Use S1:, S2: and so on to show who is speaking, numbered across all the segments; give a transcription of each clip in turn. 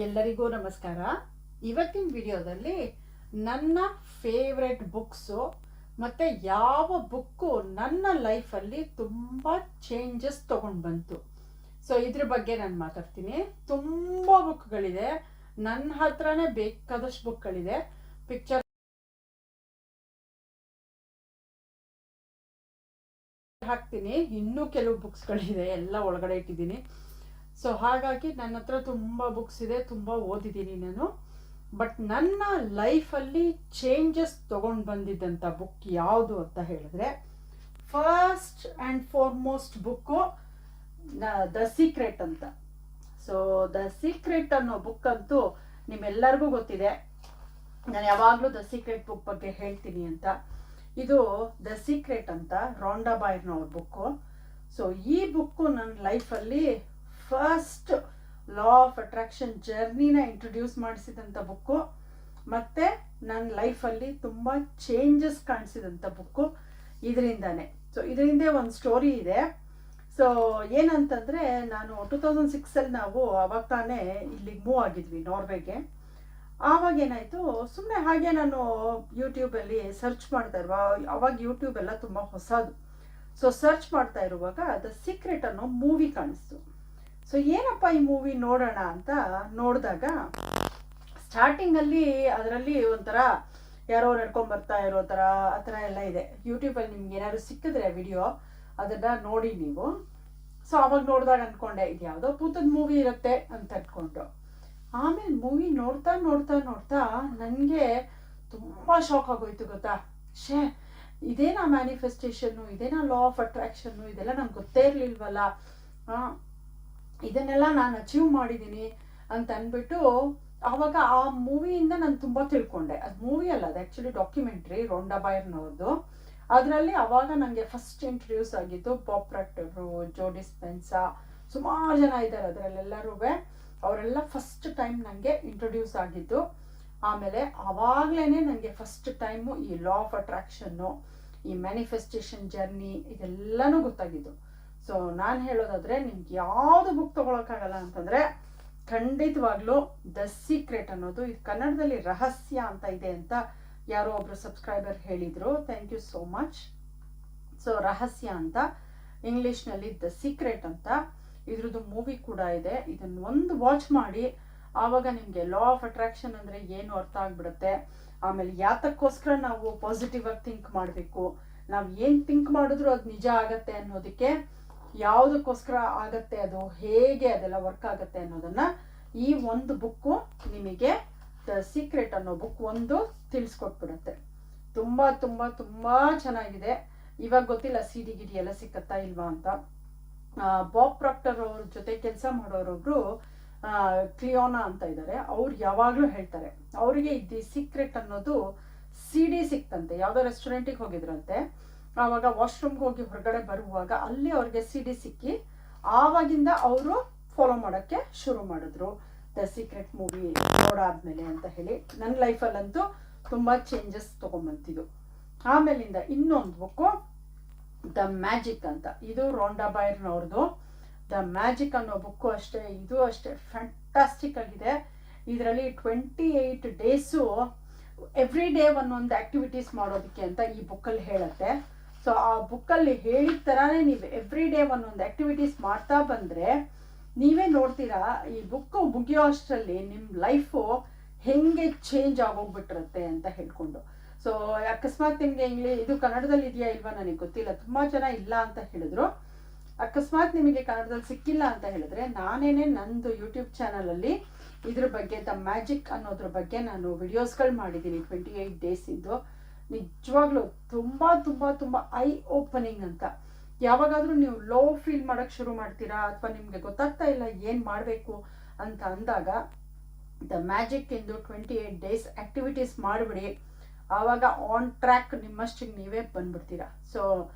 S1: ಎಲ್ಲರಿಗೂ ನಮಸ್ಕಾರ. ಇವತ್ತಿನ ವಿಡಿಯೋದಲ್ಲಿ ನನ್ನ ಫೇವ್ರೆಟ್ ಬುಕ್ಸು ಮತ್ತು ಯಾವ ಬುಕ್ಕು ನನ್ನ ಲೈಫಲ್ಲಿ ತುಂಬ ಚೇಂಜಸ್ ತೊಗೊಂಡು ಬಂತು, ಸೊ ಇದ್ರ ಬಗ್ಗೆ ನಾನು ಮಾತಾಡ್ತೀನಿ. ತುಂಬ ಬುಕ್ಗಳಿದೆ, ನನ್ನ ಹತ್ರನೇ ಬೇಕಾದಷ್ಟು ಬುಕ್ಗಳಿದೆ. ಪಿಕ್ಚರ್ ಹಾಕ್ತೀನಿ, ಇನ್ನೂ ಕೆಲವು ಬುಕ್ಸ್ಗಳಿದೆ, ಎಲ್ಲ ಒಳಗಡೆ ಇಟ್ಟಿದ್ದೀನಿ. ಸೊ ಹಾಗಾಗಿ ನನ್ನ ಹತ್ರ ತುಂಬ ಬುಕ್ಸ್ ಇದೆ, ತುಂಬ ಓದಿದ್ದೀನಿ ನಾನು. ಬಟ್ ನನ್ನ ಲೈಫಲ್ಲಿ ಚೇಂಜಸ್ ತೊಗೊಂಡು ಬಂದಿದ್ದಂಥ ಬುಕ್ ಯಾವುದು ಅಂತ ಹೇಳಿದ್ರೆ, first and foremost book the secret ಅಂತ. ಸೊ ದ ಸೀಕ್ರೆಟ್ ಅನ್ನೋ ಬುಕ್ ಅಂತೂ ನಿಮ್ಮೆಲ್ಲರಿಗೂ ಗೊತ್ತಿದೆ. ನಾನು ಯಾವಾಗಲೂ ದ ಸೀಕ್ರೆಟ್ ಬುಕ್ ಬಗ್ಗೆ ಹೇಳ್ತೀನಿ ಅಂತ. ಇದು ದ ಸೀಕ್ರೆಟ್ ಅಂತ ರಾಂಡಾ ಬಾಯರ್ನವ್ರ ಬುಕ್ಕು. ಸೊ ಈ ಬುಕ್ಕು ನನ್ನ ಲೈಫಲ್ಲಿ ಫಸ್ಟ್ ಲಾ ಆಫ್ ಅಟ್ರಾಕ್ಷನ್ ಜರ್ನಿನ ಇಂಟ್ರೊಡ್ಯೂಸ್ ಮಾಡಿಸಿದಂಥ ಬುಕ್ಕು, ಮತ್ತು ನನ್ನ ಲೈಫಲ್ಲಿ ತುಂಬ ಚೇಂಜಸ್ ಕಾಣಿಸಿದಂಥ ಬುಕ್ಕು ಇದರಿಂದಾನೆ. ಸೊ ಇದರಿಂದ ಒಂದು ಸ್ಟೋರಿ ಇದೆ. ಸೊ ಏನಂತಂದರೆ, ನಾನು 2006 ನಾವು ಅವಾಗ ತಾನೇ ಇಲ್ಲಿಗೆ ಮೂವ್ ಆಗಿದ್ವಿ, ನಾರ್ವೆಗೆ. ಆವಾಗ ಏನಾಯಿತು, ಸುಮ್ಮನೆ ಹಾಗೆ ನಾನು ಯೂಟ್ಯೂಬಲ್ಲಿ ಸರ್ಚ್ ಮಾಡ್ತಾ ಇರುವ, ಅವಾಗ ಯೂಟ್ಯೂಬ್ ಎಲ್ಲ ತುಂಬ ಹೊಸದು. ಸೊ ಸರ್ಚ್ ಮಾಡ್ತಾ ಇರುವಾಗ ದ ಸೀಕ್ರೆಟ್ ಅನ್ನೋ ಮೂವಿ ಕಾಣಿಸ್ತು. ಸೊ ಏನಪ್ಪ ಈ ಮೂವಿ ನೋಡೋಣ ಅಂತ ನೋಡಿದಾಗ, ಸ್ಟಾರ್ಟಿಂಗಲ್ಲಿ ಅದರಲ್ಲಿ ಒಂಥರ ಯಾರೋ ನಡ್ಕೊಂಬರ್ತಾ ಇರೋ ಥರ ಆ ಥರ ಎಲ್ಲ ಇದೆ. ಯೂಟ್ಯೂಬಲ್ಲಿ ನಿಮ್ಗೆ ಏನಾದ್ರು ಸಿಕ್ಕಿದ್ರೆ ವಿಡಿಯೋ ಅದನ್ನು ನೋಡಿ ನೀವು. ಸೊ ಅವಾಗ ನೋಡಿದಾಗ ಅಂದ್ಕೊಂಡೆ ಇದು ಯಾವುದೋ ಭೂತದ ಮೂವಿ ಇರುತ್ತೆ ಅಂತ ಅಂದ್ಕೊಂಡು. ಆಮೇಲೆ ಮೂವಿ ನೋಡ್ತಾ ನೋಡ್ತಾ ನೋಡ್ತಾ ನನಗೆ ತುಂಬ ಶಾಕ್ ಆಗೋಯ್ತು, ಗೊತ್ತಾ. ಇದೇನಾ ಮ್ಯಾನಿಫೆಸ್ಟೇಷನ್ನು, ಇದೇನಾ ಲಾ ಆಫ್ ಅಟ್ರಾಕ್ಷನ್ನು, ಇದೆಲ್ಲ ನಂಗೆ ಗೊತ್ತೇ ಇರಲಿಲ್ವಲ್ಲ, ಇದನ್ನೆಲ್ಲ ನಾನು ಅಚೀವ್ ಮಾಡಿದ್ದೀನಿ ಅಂತ ಅಂದ್ಬಿಟ್ಟು ಆವಾಗ ಆ ಮೂವಿಯಿಂದ ನಾನು ತುಂಬ ತಿಳ್ಕೊಂಡೆ. ಅದು ಮೂವಿ ಅಲ್ಲ, ಅದು ಆ್ಯಕ್ಚುಲಿ ಡಾಕ್ಯುಮೆಂಟ್ರಿ, ರಾಂಡಾ ಬಾಯರ್ನವ್ರದ್ದು. ಅದರಲ್ಲಿ ಆವಾಗ ನನಗೆ ಫಸ್ಟ್ ಇಂಟ್ರೊಡ್ಯೂಸ್ ಆಗಿದ್ದು ಬಾಬ್ ಪ್ರಾಕ್ಟರು, ಜೋ ಡಿಸ್ಪೆನ್ಸಾ, ಸುಮಾರು ಜನ ಇದ್ದಾರೆ ಅದರಲ್ಲೆಲ್ಲರೂ. ಅವರೆಲ್ಲ ಫಸ್ಟ್ ಟೈಮ್ ನನಗೆ ಇಂಟ್ರೊಡ್ಯೂಸ್ ಆಗಿದ್ದು. ಆಮೇಲೆ ಆವಾಗಲೇ ನನಗೆ ಫಸ್ಟ್ ಟೈಮು ಈ ಲಾ ಆಫ್ ಅಟ್ರಾಕ್ಷನ್ನು, ಈ ಮ್ಯಾನಿಫೆಸ್ಟೇಷನ್ ಜರ್ನಿ ಇದೆಲ್ಲನೂ ಗೊತ್ತಾಗಿದ್ದು. ಸೊ ನಾನು ಹೇಳೋದಾದರೆ, ನಿಮ್ಗೆ ಯಾವುದು ಬುಕ್ ತೊಗೊಳಕ್ಕಾಗಲ್ಲ ಅಂತಂದರೆ ಖಂಡಿತವಾಗ್ಲೂ ದ ಸೀಕ್ರೆಟ್ ಅನ್ನೋದು. ಇದು ಕನ್ನಡದಲ್ಲಿ ರಹಸ್ಯ ಅಂತ ಇದೆ ಅಂತ ಯಾರೋ ಒಬ್ಬರು ಸಬ್ಸ್ಕ್ರೈಬರ್ ಹೇಳಿದರು, thank you so much. So ರಹಸ್ಯ ಅಂತ, ಇಂಗ್ಲೀಷ್ನಲ್ಲಿ ದ ಸೀಕ್ರೆಟ್ ಅಂತ. ಇದ್ರದ್ದು ಮೂವಿ ಕೂಡ ಇದೆ, ಇದನ್ನು ಒಂದು ವಾಚ್ ಮಾಡಿ, ಆವಾಗ ನಿಮಗೆ ಲಾ ಆಫ್ ಅಟ್ರಾಕ್ಷನ್ ಅಂದರೆ ಏನು ಅರ್ಥ ಆಗಿಬಿಡುತ್ತೆ. ಆಮೇಲೆ ಯಾತಕ್ಕೋಸ್ಕರ ನಾವು ಪಾಸಿಟಿವ್ ಆಗಿ ಥಿಂಕ್ ಮಾಡಬೇಕು, ನಾವು ಏನು ಥಿಂಕ್ ಮಾಡಿದ್ರು ಅದು ನಿಜ ಆಗತ್ತೆ ಅನ್ನೋದಕ್ಕೆ, ಯಾವುದಕ್ಕೋಸ್ಕರ ಆಗತ್ತೆ, ಅದು ಹೇಗೆ ಅದೆಲ್ಲ ವರ್ಕ್ ಆಗುತ್ತೆ ಅನ್ನೋದನ್ನು ಈ ಒಂದು ಬುಕ್ಕು ನಿಮಗೆ, ದ ಸೀಕ್ರೆಟ್ ಅನ್ನೋ ಬುಕ್ ಒಂದು ತಿಳಿಸ್ಕೊಟ್ಬಿಡುತ್ತೆ. ತುಂಬ ತುಂಬ ತುಂಬ ಚೆನ್ನಾಗಿದೆ. ಇವಾಗ ಗೊತ್ತಿಲ್ಲ ಸಿ ಡಿ ಗಿಡಿ ಎಲ್ಲ ಸಿಕ್ಕತ್ತಾ ಇಲ್ವಾ ಅಂತ. ಬಾಬ್ ಪ್ರಾಕ್ಟರ್ ಅವ್ರ ಜೊತೆ ಕೆಲಸ ಮಾಡೋರೊಬ್ರು ಕ್ಲಿಯೋನಾ ಅಂತ ಇದ್ದಾರೆ, ಅವ್ರು ಯಾವಾಗಲೂ ಹೇಳ್ತಾರೆ, ಅವರಿಗೆ ದಿ ಸೀಕ್ರೆಟ್ ಅನ್ನೋದು ಸಿ ಡಿ ಸಿಕ್ತಂತೆ. ಯಾವುದೋ ರೆಸ್ಟೋರೆಂಟಿಗೆ ಹೋಗಿದ್ರಂತೆ, ಆವಾಗ ವಾಶ್ರೂಮ್ಗೆ ಹೋಗಿ ಹೊರಗಡೆ ಬರುವಾಗ ಅಲ್ಲಿ ಅವ್ರಿಗೆ ಸಿ ಡಿ ಸಿಕ್ಕಿ, ಆವಾಗಿಂದ ಅವರು ಫಾಲೋ ಮಾಡೋಕ್ಕೆ ಶುರು ಮಾಡಿದ್ರು ದ ಸೀಕ್ರೆಟ್ ಮೂವಿ ನೋಡಾದ್ಮೇಲೆ ಅಂತ ಹೇಳಿ. ನನ್ನ ಲೈಫಲ್ಲಂತೂ ತುಂಬ ಚೇಂಜಸ್ ತೊಗೊಂಬಂತಿದ್ದು. ಆಮೇಲಿಂದ ಇನ್ನೊಂದು ಬುಕ್ಕು ದ ಮ್ಯಾಜಿಕ್ ಅಂತ, ಇದು ರಾಂಡಾ ಬಾಯರ್ನವ್ರದ್ದು. ದ ಮ್ಯಾಜಿಕ್ ಅನ್ನೋ ಬುಕ್ಕು ಅಷ್ಟೇ, ಇದು ಅಷ್ಟೇ ಫ್ಯಾಂಟಾಸ್ಟಿಕ್ ಆಗಿದೆ. ಇದರಲ್ಲಿ 28 ಡೇಸು ಎವ್ರಿ ಡೇ ಒಂದೊಂದು ಆ್ಯಕ್ಟಿವಿಟೀಸ್ ಮಾಡೋದಕ್ಕೆ ಅಂತ ಈ ಬುಕ್ಕಲ್ಲಿ ಹೇಳುತ್ತೆ. ಸೊ ಆ ಬುಕ್ಕಲ್ಲಿ ಹೇಳಿದ ಥರನೇ ನೀವು ಎವ್ರಿ ಡೇ ಒಂದೊಂದು ಆ್ಯಕ್ಟಿವಿಟೀಸ್ ಮಾಡ್ತಾ ಬಂದರೆ ನೀವೇ ನೋಡ್ತೀರಾ, ಈ ಬುಕ್ಕು ಮುಗಿಯೋ ಅಷ್ಟರಲ್ಲಿ ನಿಮ್ಮ ಲೈಫು ಹೆಂಗೆ ಚೇಂಜ್ ಆಗೋಗ್ಬಿಟ್ಟಿರುತ್ತೆ ಅಂತ ಹೇಳ್ಕೊಂಡು. ಸೊ ಅಕಸ್ಮಾತ್ ನಿಮಗೆ ಇದು ಕನ್ನಡದಲ್ಲಿ ಇದೆಯಾ ಇಲ್ವಾ ನನಗೆ ಗೊತ್ತಿಲ್ಲ, ತುಂಬ ಜನ ಇಲ್ಲ ಅಂತ ಹೇಳಿದ್ರು. ಅಕಸ್ಮಾತ್ ನಿಮಗೆ ಕನ್ನಡದಲ್ಲಿ ಸಿಕ್ಕಿಲ್ಲ ಅಂತ ಹೇಳಿದ್ರೆ, ನಾನೇನೆ ನಂದು ಯೂಟ್ಯೂಬ್ ಚಾನಲಲ್ಲಿ ಇದ್ರ ಬಗ್ಗೆ, ದ ಮ್ಯಾಜಿಕ್ ಅನ್ನೋದ್ರ ಬಗ್ಗೆ ನಾನು ವಿಡಿಯೋಸ್ಗಳು ಮಾಡಿದ್ದೀನಿ 28 ಡೇಸಿಂದು. ನಿಜವಾಗ್ಲೂ ತುಂಬ ತುಂಬ ತುಂಬ ಐ ಓಪನಿಂಗ್ ಅಂತ. ಯಾವಾಗಾದರೂ ನೀವು ಲೋ ಫೀಲ್ ಮಾಡೋಕ್ಕೆ ಶುರು ಮಾಡ್ತೀರಾ, ಅಥವಾ ನಿಮಗೆ ಗೊತ್ತಾಗ್ತಾ ಇಲ್ಲ ಏನು ಮಾಡಬೇಕು ಅಂತ ಅಂದಾಗ, ದ ಮ್ಯಾಜಿಕ್ ಇಂದು 28 ಡೇಸ್ ಆ್ಯಕ್ಟಿವಿಟೀಸ್ ಮಾಡಿಬಿಡಿ, ಆವಾಗ ಆನ್ ಟ್ರ್ಯಾಕ್ ನಿಮ್ಮಷ್ಟಿಗೆ ನೀವೇ ಬಂದ್ಬಿಡ್ತೀರಾ. ಸೊ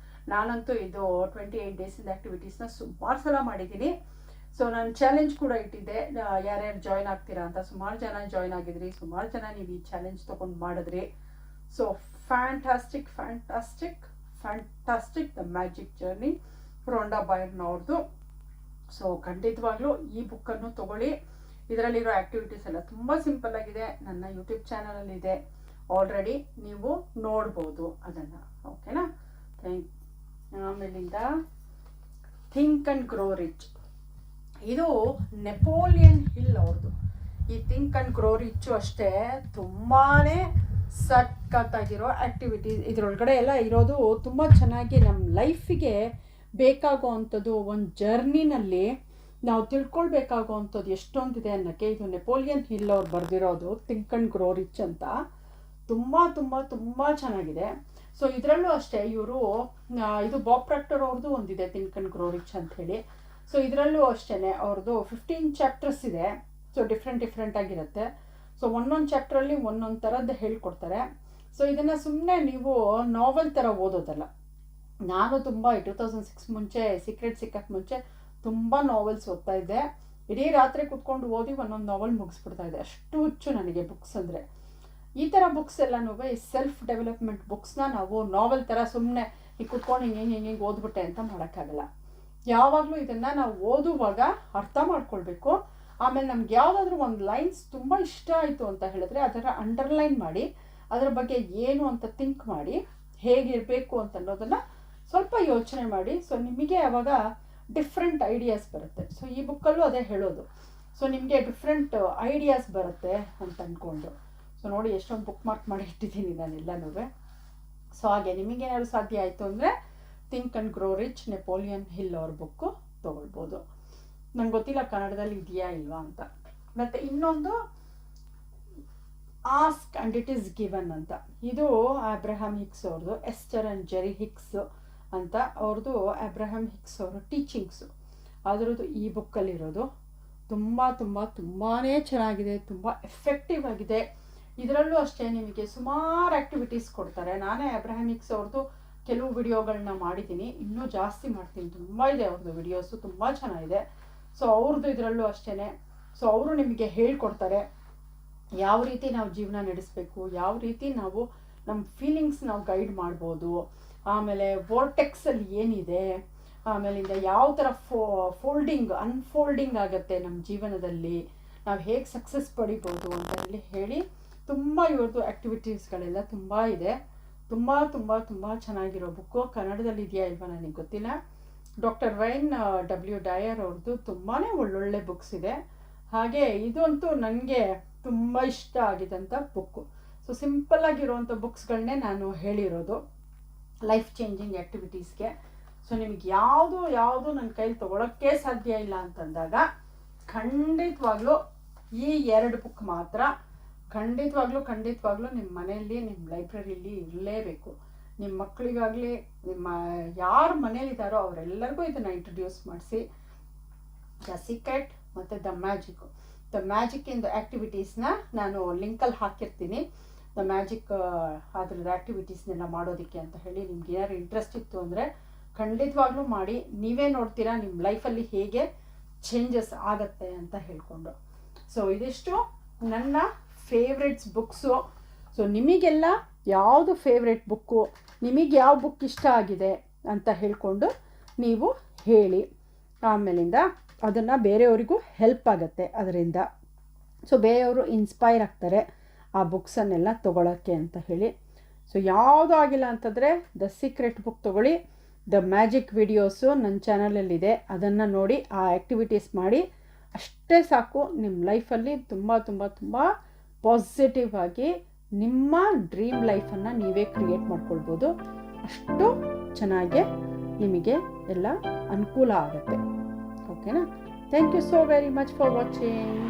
S1: ನಾನಂತೂ ಇದು 28 ಡೇಸಿಂದ ಆ್ಯಕ್ಟಿವಿಟೀಸ್ನ ಸುಮಾರು ಸಲ ಮಾಡಿದ್ದೀನಿ. ಸೊ ನಾನು ಚಾಲೆಂಜ್ ಕೂಡ ಇಟ್ಟಿದ್ದೆ, ಯಾರ್ಯಾರು ಜಾಯ್ನ್ ಆಗ್ತೀರಾ ಅಂತ. ಸುಮಾರು ಜನ ಜಾಯ್ನ್ ಆಗಿದ್ರಿ, ಸುಮಾರು ಜನ ನೀವು ಈ ಚಾಲೆಂಜ್ ತೊಗೊಂಡು ಮಾಡಿದ್ರಿ. So fantastic fantastic fantastic the magic journey Rhonda ಬಾಯರ್ನವ್ರದ್ದು. ಸೊ ಖಂಡಿತವಾಗ್ಲೂ ಈ ಬುಕ್ಕನ್ನು ತೊಗೊಳ್ಳಿ. ಇದರಲ್ಲಿರೋ ಆ್ಯಕ್ಟಿವಿಟೀಸ್ ಎಲ್ಲ ತುಂಬ ಸಿಂಪಲ್ ಆಗಿದೆ. ನನ್ನ ಯೂಟ್ಯೂಬ್ ಚಾನಲಲ್ಲಿದೆ ಆಲ್ರೆಡಿ, ನೀವು ನೋಡ್ಬೋದು ಅದನ್ನು. ಓಕೆನಾ? ಆಮೇಲಿಂದ ಥಿಂಕ್ ಆ್ಯಂಡ್ ಗ್ರೋ ರಿಚ್, ಇದು ನೆಪೋಲಿಯನ್ ಹಿಲ್ ಅವ್ರದ್ದು. ಈ ಥಿಂಕ್ ಆ್ಯಂಡ್ ಗ್ರೋ ರಿಚ್ಚು ಅಷ್ಟೇ ತುಂಬಾ ಸಖತ್ತಾಗಿರೋ ಆ್ಯಕ್ಟಿವಿಟೀಸ್. ಇದರೊಳಗಡೆ ಎಲ್ಲ ಇರೋದು ತುಂಬ ಚೆನ್ನಾಗಿ ನಮ್ಮ ಲೈಫಿಗೆ ಬೇಕಾಗೋ ಅಂಥದ್ದು, ಒಂದು ಜರ್ನಿನಲ್ಲಿ ನಾವು ತಿಳ್ಕೊಳ್ಬೇಕಾಗೋ ಅಂಥದ್ದು ಎಷ್ಟೊಂದಿದೆ ಅನ್ನೋಕ್ಕೆ ಇದು ನೆಪೋಲಿಯನ್ ಹಿಲ್ ಅವ್ರು ಬರೆದಿರೋದು ಥಿಂಕ್ ಆ್ಯಂಡ್ ಗ್ರೋ ರಿಚ್ ಅಂತ. ತುಂಬ ತುಂಬ ತುಂಬ ಚೆನ್ನಾಗಿದೆ. ಸೊ ಇದರಲ್ಲೂ ಅಷ್ಟೇ ಇವರು ಇದು ಬಾಬ್ ಪ್ರಾಕ್ಟರ್ ಅವ್ರದ್ದು ಒಂದಿದೆ ಥಿಂಕ್ ಆ್ಯಂಡ್ ಗ್ರೋ ರಿಚ್ ಅಂಥೇಳಿ. ಸೊ ಇದರಲ್ಲೂ ಅಷ್ಟೇ ಅವ್ರದ್ದು 15 ಚಾಪ್ಟರ್ಸ್ ಇದೆ. ಸೊ ಡಿಫ್ರೆಂಟ್ ಆಗಿರುತ್ತೆ. ಸೊ ಒಂದೊಂದು ಚಾಪ್ಟ್ರಲ್ಲಿ ಒಂದೊಂದು ಥರದ್ದು ಹೇಳ್ಕೊಡ್ತಾರೆ. ಸೊ ಇದನ್ನು ಸುಮ್ಮನೆ ನೀವು ನಾವೆಲ್ ಥರ ಓದೋದಲ್ಲ. ನಾನು ತುಂಬ 2006 ಮುಂಚೆ ಸೀಕ್ರೆಟ್ ಸಿಕ್ಕಕ್ಕೆ ಮುಂಚೆ ತುಂಬ ನಾವೆಲ್ಸ್ ಓದ್ತಾ ಇದ್ದೆ. ಇಡೀ ರಾತ್ರಿ ಕುತ್ಕೊಂಡು ಓದಿ ಒಂದೊಂದು ನಾವೆಲ್ ಮುಗಿಸ್ಬಿಡ್ತಾ ಇದ್ದೆ, ಅಷ್ಟು ಹುಚ್ಚು ನನಗೆ ಬುಕ್ಸ್ ಅಂದರೆ. ಈ ಥರ ಬುಕ್ಸ್ ಎಲ್ಲನೂ ಈ ಸೆಲ್ಫ್ ಡೆವಲಪ್ಮೆಂಟ್ ಬುಕ್ಸ್ನ ನಾವು ನಾವೆಲ್ ಥರ ಸುಮ್ಮನೆ ಈಗ ಕುತ್ಕೊಂಡು ಹಿಂಗೆ ಓದ್ಬಿಟ್ಟೆ ಅಂತ ಮಾಡೋಕ್ಕಾಗಲ್ಲ. ಯಾವಾಗಲೂ ಇದನ್ನು ನಾವು ಓದುವಾಗ ಅರ್ಥ ಮಾಡ್ಕೊಳ್ಬೇಕು. ಆಮೇಲೆ ನಮ್ಗೆ ಯಾವುದಾದ್ರೂ ಒಂದು ಲೈನ್ಸ್ ತುಂಬ ಇಷ್ಟ ಆಯಿತು ಅಂತ ಹೇಳಿದ್ರೆ ಅದರ ಅಂಡರ್ಲೈನ್ ಮಾಡಿ ಅದರ ಬಗ್ಗೆ ಏನು ಅಂತ ಥಿಂಕ್ ಮಾಡಿ ಹೇಗಿರಬೇಕು ಅಂತ ಅನ್ನೋದನ್ನು ಸ್ವಲ್ಪ ಯೋಚನೆ ಮಾಡಿ. ಸೊ ನಿಮಗೆ ಆವಾಗ ಡಿಫ್ರೆಂಟ್ ಐಡಿಯಾಸ್ ಬರುತ್ತೆ. ಸೊ ಈ ಬುಕ್ಕಲ್ಲೂ ಅದೇ ಹೇಳೋದು. ಸೊ ನಿಮಗೆ ಡಿಫ್ರೆಂಟ್ ಐಡಿಯಾಸ್ ಬರುತ್ತೆ ಅಂತ ಅಂದ್ಕೊಂಡು. ಸೊ ನೋಡಿ ಎಷ್ಟೊಂದು ಬುಕ್ ಮಾರ್ಕ್ ಮಾಡಿ ಇಟ್ಟಿದ್ದೀನಿ ನಾನೆಲ್ಲನೂ. ಸೊ ಹಾಗೆ ನಿಮಗೇನಾದ್ರು ಸಾಧ್ಯ ಆಯಿತು ಅಂದರೆ think and grow rich Napoleon hill ಅವ್ರ ಬುಕ್ಕು ತೊಗೊಳ್ಬೋದು. ನಂಗೆ ಗೊತ್ತಿಲ್ಲ ಕನ್ನಡದಲ್ಲಿ ಇದೆಯಾ ಇಲ್ವಾ ಅಂತ. ಮತ್ತು ಇನ್ನೊಂದು ask and it is given ಅಂತ, ಇದು ಅಬ್ರಹಾಂ ಹಿಕ್ಸ್ ಅವ್ರದ್ದು, ಎಸ್ಟರ್ ಆ್ಯಂಡ್ ಜೆರಿ ಹಿಕ್ಸ್ ಅಂತ ಅವ್ರದ್ದು. ಅಬ್ರಹಾಂ ಹಿಕ್ಸ್ ಅವರು ಟೀಚಿಂಗ್ಸು ಅದರದ್ದು ಈ ಬುಕ್ಕಲ್ಲಿರೋದು ತುಂಬಾ ಚೆನ್ನಾಗಿದೆ, ತುಂಬ ಎಫೆಕ್ಟಿವ್ ಆಗಿದೆ. ಇದರಲ್ಲೂ ಅಷ್ಟೇ ನಿಮಗೆ ಸುಮಾರು ಆ್ಯಕ್ಟಿವಿಟೀಸ್ ಕೊಡ್ತಾರೆ. ನಾನೇ ಅಬ್ರಹಾಂ ಹಿಕ್ಸ್ ಅವ್ರದ್ದು ಕೆಲವು ವಿಡಿಯೋಗಳನ್ನ ಮಾಡಿದ್ದೀನಿ, ಇನ್ನೂ ಜಾಸ್ತಿ ಮಾಡ್ತೀನಿ. ತುಂಬ ಇದೆ ಅವ್ರದ್ದು ವಿಡಿಯೋಸು, ತುಂಬ ಚೆನ್ನಾಗಿದೆ. ಸೊ ಅವ್ರದ್ದು ಇದರಲ್ಲೂ ಅಷ್ಟೇ. ಸೊ ಅವರು ನಿಮಗೆ ಹೇಳ್ಕೊಡ್ತಾರೆ ಯಾವ ರೀತಿ ನಾವು ಜೀವನ ನಡೆಸಬೇಕು, ಯಾವ ರೀತಿ ನಾವು ನಮ್ಮ ಫೀಲಿಂಗ್ಸ್ ನಾವು ಗೈಡ್ ಮಾಡ್ಬೋದು, ಆಮೇಲೆ ವೋರ್ಟೆಕ್ಸಲ್ಲಿ ಏನಿದೆ, ಆಮೇಲಿಂದ ಯಾವ ಥರ ಅನ್ಫೋಲ್ಡಿಂಗ್ ಆಗುತ್ತೆ ನಮ್ಮ ಜೀವನದಲ್ಲಿ, ನಾವು ಹೇಗೆ ಸಕ್ಸಸ್ ಪಡಿಬೋದು ಅಂತ ಹೇಳಿ ತುಂಬ ಇವ್ರದ್ದು ಆ್ಯಕ್ಟಿವಿಟೀಸ್ಗಳೆಲ್ಲ ತುಂಬ ಇದೆ. ತುಂಬ ಚೆನ್ನಾಗಿರೋ ಬುಕ್ಕು. ಕನ್ನಡದಲ್ಲಿ ಇದೆಯಾ ಇಲ್ವಾ ನನಗೆ ಗೊತ್ತಿಲ್ಲ. Doctor wine W. ಡಯರ್ ಅವ್ರದ್ದು ತುಂಬಾ ಒಳ್ಳೊಳ್ಳೆ ಬುಕ್ಸ್ ಇದೆ. ಹಾಗೆ ಇದಂತೂ ನನಗೆ ತುಂಬ ಇಷ್ಟ ಆಗಿದ್ದಂಥ ಬುಕ್ಕು. ಸೊ ಸಿಂಪಲ್ಲಾಗಿರುವಂಥ ಬುಕ್ಸ್ಗಳನ್ನೇ ನಾನು ಹೇಳಿರೋದು ಲೈಫ್ ಚೇಂಜಿಂಗ್ ಆ್ಯಕ್ಟಿವಿಟೀಸ್ಗೆ. ಸೊ ನಿಮಗೆ ಯಾವುದು ನನ್ನ ಕೈಲಿ ತೊಗೊಳೋಕ್ಕೆ ಸಾಧ್ಯ ಇಲ್ಲ ಅಂತಂದಾಗ ಖಂಡಿತವಾಗ್ಲೂ ಈ 2 ಬುಕ್ ಮಾತ್ರ ಖಂಡಿತವಾಗ್ಲೂ ನಿಮ್ಮ ಮನೆಯಲ್ಲಿ ನಿಮ್ಮ ಲೈಬ್ರರಿಲಿ ಇರಲೇಬೇಕು. ನಿಮ್ಮ ಮಕ್ಕಳಿಗಾಗಲಿ ನಿಮ್ಮ ಯಾರು ಮನೇಲಿದ್ದಾರೋ ಅವರೆಲ್ಲರಿಗೂ ಇದನ್ನು ಇಂಟ್ರೊಡ್ಯೂಸ್ ಮಾಡಿಸಿ. ದ ಸೀಕ್ರೆಟ್ ಮತ್ತು ದ ಮ್ಯಾಜಿಕ್ ಇಂದ ಆ್ಯಕ್ಟಿವಿಟೀಸ್ನ ನಾನು ಲಿಂಕಲ್ಲಿ ಹಾಕಿರ್ತೀನಿ. ದ ಮ್ಯಾಜಿಕ್ ಅದ್ರದ್ದು ಆ್ಯಕ್ಟಿವಿಟೀಸ್ನೆಲ್ಲ ಮಾಡೋದಕ್ಕೆ ಅಂತ ಹೇಳಿ ನಿಮ್ಗೆ ಏನಾದ್ರು ಇಂಟ್ರೆಸ್ಟ್ ಇತ್ತು ಅಂದರೆ ಖಂಡಿತವಾಗ್ಲೂ ಮಾಡಿ. ನೀವೇ ನೋಡ್ತೀರಾ ನಿಮ್ಮ ಲೈಫಲ್ಲಿ ಹೇಗೆ ಚೇಂಜಸ್ ಆಗತ್ತೆ ಅಂತ ಹೇಳ್ಕೊಂಡು. ಸೊ ಇದಿಷ್ಟು ನನ್ನ ಫೇವ್ರೆಟ್ಸ್ ಬುಕ್ಸು. ಸೊ ನಿಮಗೆಲ್ಲ ಯಾವುದು ಫೇವ್ರೆಟ್ ಬುಕ್ಕು, ನಿಮಗೆ ಯಾವ ಬುಕ್ ಇಷ್ಟ ಆಗಿದೆ ಅಂತ ಹೇಳ್ಕೊಂಡು ನೀವು ಹೇಳಿ. ಆಮೇಲಿಂದ ಅದನ್ನು ಬೇರೆಯವರಿಗೂ ಹೆಲ್ಪ್ ಆಗುತ್ತೆ ಅದರಿಂದ. ಸೊ ಬೇರೆಯವರು ಇನ್ಸ್ಪೈರ್ ಆಗ್ತಾರೆ ಆ ಬುಕ್ಸನ್ನೆಲ್ಲ ತೊಗೊಳಕ್ಕೆ ಅಂತ ಹೇಳಿ. ಸೊ ಯಾವುದೂ ಆಗಿಲ್ಲ ಅಂತಂದರೆ ದ ಸೀಕ್ರೆಟ್ ಬುಕ್ ತೊಗೊಳ್ಳಿ. ದ ಮ್ಯಾಜಿಕ್ ವಿಡಿಯೋಸು ನನ್ನ ಚಾನಲಲ್ಲಿದೆ, ಅದನ್ನು ನೋಡಿ ಆ ಆ್ಯಕ್ಟಿವಿಟೀಸ್ ಮಾಡಿ. ಅಷ್ಟೇ ಸಾಕು, ನಿಮ್ಮ ಲೈಫಲ್ಲಿ ತುಂಬ ಪಾಸಿಟಿವ್ ಆಗಿ ನಿಮ್ಮ ಡ್ರೀಮ್ ಲೈಫನ್ನು ನೀವೇ ಕ್ರಿಯೇಟ್ ಮಾಡ್ಕೊಳ್ಬೋದು. ಅಷ್ಟು ಚೆನ್ನಾಗಿ ನಿಮಗೆ ಎಲ್ಲ ಅನುಕೂಲ ಆಗುತ್ತೆ. ಓಕೆನಾ? Thank you so very much for watching.